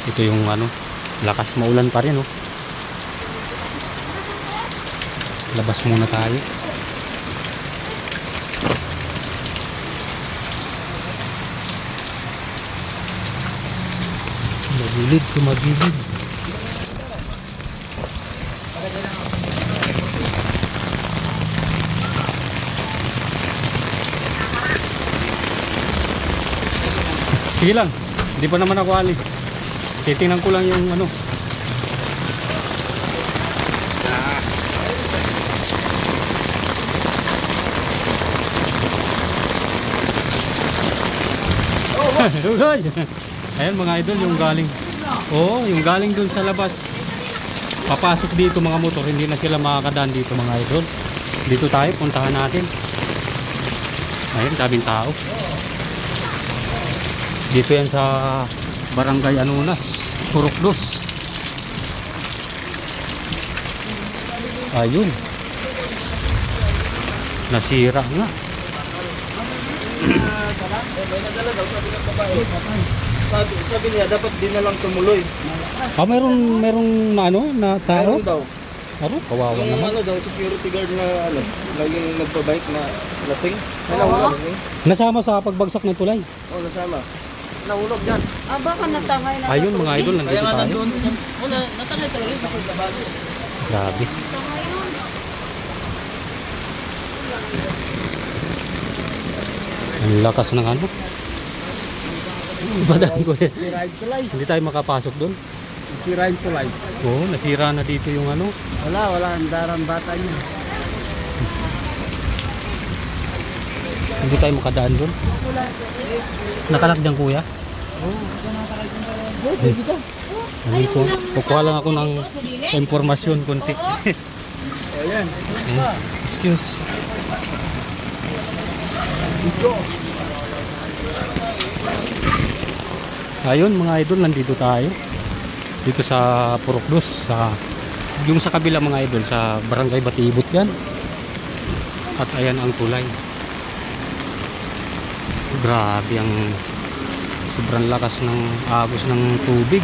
Ito yung ano, lakas, maulan pa rin, oh. Labas muna tayo. Magilid, tumagilid. Sige lang, hindi pa naman ako alis. Titingnan ko lang yung ano. Ayan mga idol, yung galing. Oo, yung galing dun sa labas. Papasok dito mga motor, hindi na sila makakadaan dito mga idol. Dito tayo, puntahan natin. Ayan, daming tao. Dito yan sa Barangay Anunas, Purokdos. Ayun. Nasira nga. Sabi niya, dapat din na lang tumuloy. Merong na ano, na tao? Meron daw. Aro, kawawa Yung naman. ano daw, security guard na ano, laging nagpabike na lasing. Nahulog. Nasama sa pagbagsak ng tulay. Oo, nasama. Nahulog yan. Baka natangay na. Ayun mga idol, Kaya nandito nga tayo. nandun. Natangay talaga yung takot na bago. Grabe. Ang lakas ng ano. Badaan ko yan. Sirain tulay. Hindi tayo makapasok doon. Sirain tulay. Oo, nasira na dito yung ano. Wala ang darang bata niya. Hindi tayo makadaan doon. Nakalak dyan kuya. Nandito. Kukuha lang ako ng impormasyon kunti. Ayan. Excuse. Ayun mga idol, nandito tayo. Dito sa Purokdos, sa yung sa kabila mga idol, sa Barangay Batibot yan. At ayan ang tulay. Grabe ang sobrang lakas ng agos ng tubig.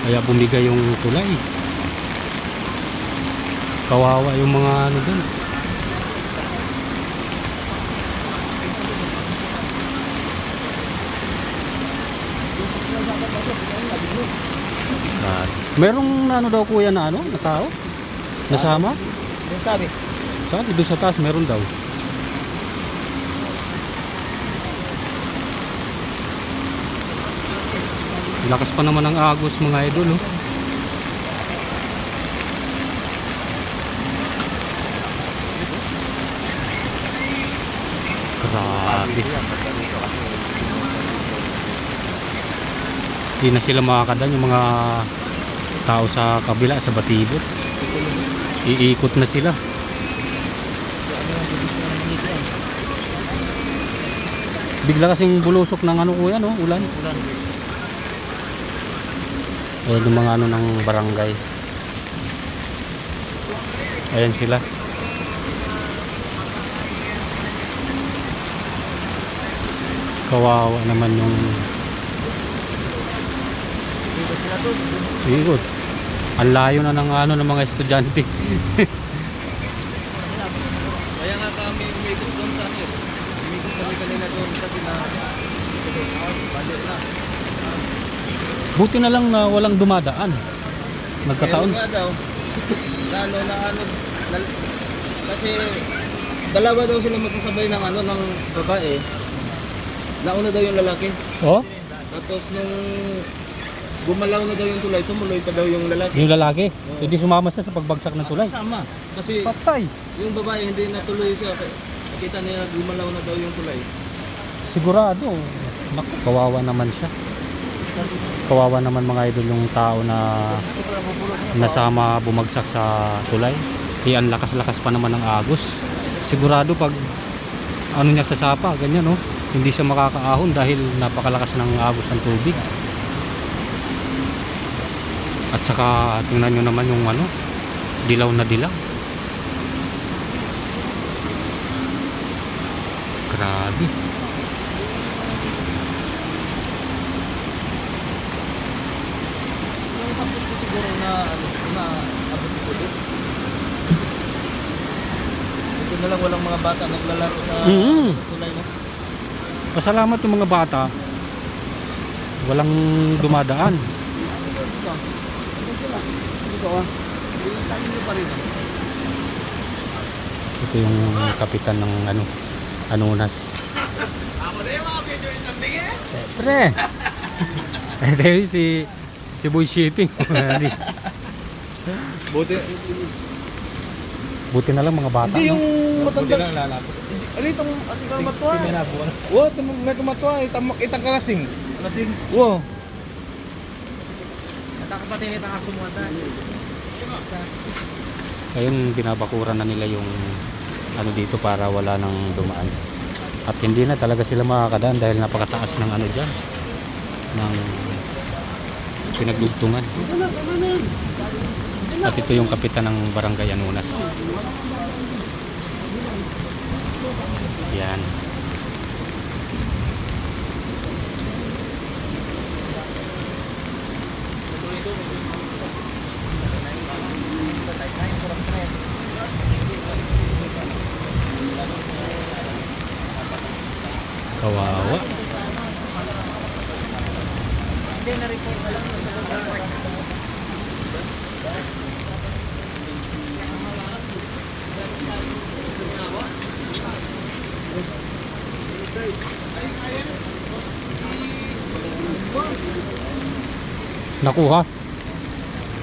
Kaya bumigay yung tulay. Kawawa yung mga ano dun. Merong ano daw kuya na ano, na tao? Nasama? Yung sabi. Saan? Doon sa taas meron daw. Lakas pa naman ang agos mga idol, oh. Grabe. Hindi na sila makakadaan yung mga tao sa kabila, sa Batibot. Iikot na sila. Bigla kasing bulusok ng ano kuya, no? Ulan. Ayan yung mga ano ng barangay. Ayan sila. Kawawa naman yung ikot. Ang layo na ng ano ng mga estudyante. Kaya nga kami umikot doon sa ano. Umikot kami kanina doon kasi na budget na. Buti na lang na walang dumadaan. Nagkataon. Meron nga daw. Lalo na ano. Kasi dalawa daw sila magkasabay ng ano ng babae. Nauna daw yung lalaki. Oh? Tapos nung gumalaw na daw yung tulay, tumuloy pa daw yung lalaki. Yung lalaki, hindi sumama siya sa pagbagsak ng tulay. Sama. Kasi Patay. yung babae hindi natuloy siya. Nakita niya gumalaw na daw yung tulay. Sigurado. Naku, kawawa naman siya. Kawawa naman mga idol yung tao na nasama bumagsak sa tulay. Ang lakas-lakas pa naman ng agos. Sigurado pag ano niya sa sapa, ganyan, no? Hindi siya makakaahon dahil napakalakas ng agos ng tubig. At saka tingnan nyo naman yung ano, dilaw na dilaw. Grabe. siguro na abot ko dito. Ito na lang walang mga bata naglalaro sa tulay na. Pasalamat yung mga bata. Walang dumadaan. Ito yung kapitan ng Anunas. Siyempre. Ito yung si Boy Shipping. Buti na lang mga bata. Hindi no? yung matanda. lang lalapos. Ano itong matwa? Sininapo ko na. Wow, may tumatwa. Itang kalasing. Lasing. Wow. Natakapatay nito ang sumuwata. Ngayon binabakuran na nila yung dito para wala nang dumaan. At hindi na talaga sila makakadaan dahil napakataas ng dyan. Ng pinagdugtungan. At ito yung kapitan ng Barangay Anunas. Yan. Kawawa.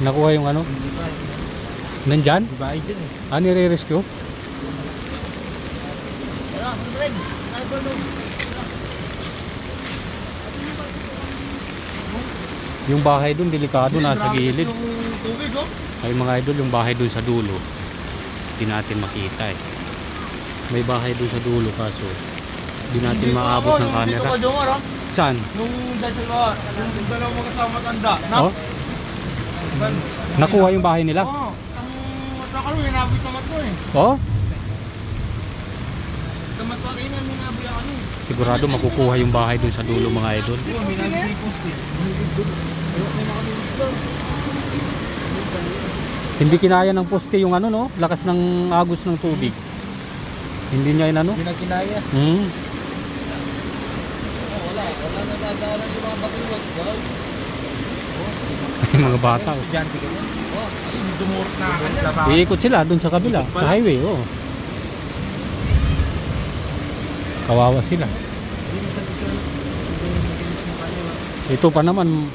Nakuha yung nandyan? Bahay dyan eh. Nire-rescue? Yung bahay dun, delikado, nasa gilid. Tubig, oh. Ay mga idol, yung bahay dun sa dulo, hindi natin makita eh. May bahay dun sa dulo kaso hindi natin maabot ng camera. Dito ka, Jomar, ha? Saan? Nung dalawa, yung dalawang magkasama matanda. Oh? Nakuha yung bahay nila? Oo. Ang matakalo, hinabit naman to eh. Oh? Tamatwa kayo na, hinabit ang Sigurado makukuha yung bahay dun sa dulo mga idol. Oo, minabit si Poste. Hindi kinaya ng poste yung lakas ng agos ng tubig. Hindi niya Hindi na kinaya. Wala na dadaanan yung mga batiwag. Yung mga bata. Oh. Estudyante ka yan? Oo, ayun, dumurot na ka dyan. Iikot sila dun sa kabila, sa highway. Oh. Kawawa sila. Ito pa naman,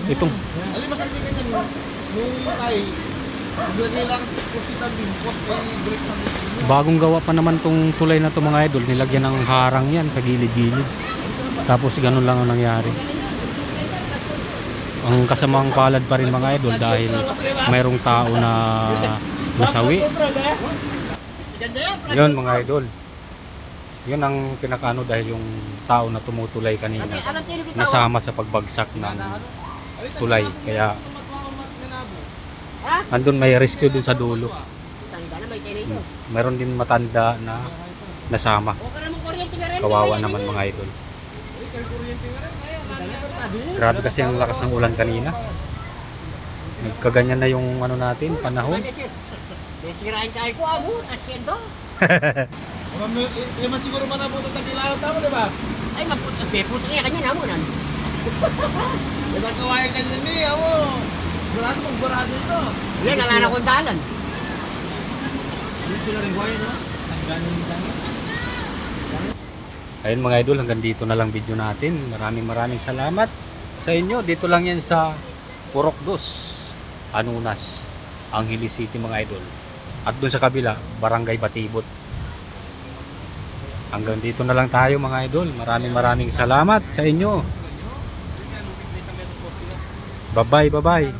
itong Alin, masakit ka dyan, nung ay, naglagay lang poste din, poste break na din. bagong gawa pa naman tong tulay na to mga idol. Nilagyan ng harang yan sa gilid-gilid. Tapos ganun lang ang nangyari. Ang kasamang palad pa rin mga idol dahil mayroong tao na nasawi. Yun mga idol. Yun ang pinakaano dahil yung tao na tumutulay kanina nasama sa pagbagsak ng tulay. Kaya andun may rescue dun sa dulo. Meron din matanda na nasama. Kawawa naman mga idol. Grabe kasi ang lakas ng ulan kanina. Nagkaganyan na yung natin, panahon. Sirain tayo ko, amo, asyendo. Man siguro man ang puto tagilalaw tamo, di ba? Ay, puto niya kanya namo nan. Ibang kawayan ka dyan niya, amo. Burado mong burado ito. Yan, nalala kong dalan. Dito na rin kawayan, no? Ang ganon din sana. Ayun mga idol, hanggang dito na lang video natin. Maraming salamat sa inyo. Dito lang yan sa Purok 2, Anunas, Angeles City mga idol. At dun sa kabila, Barangay Batibot. Hanggang dito na lang tayo mga idol. Maraming salamat sa inyo. Bye bye.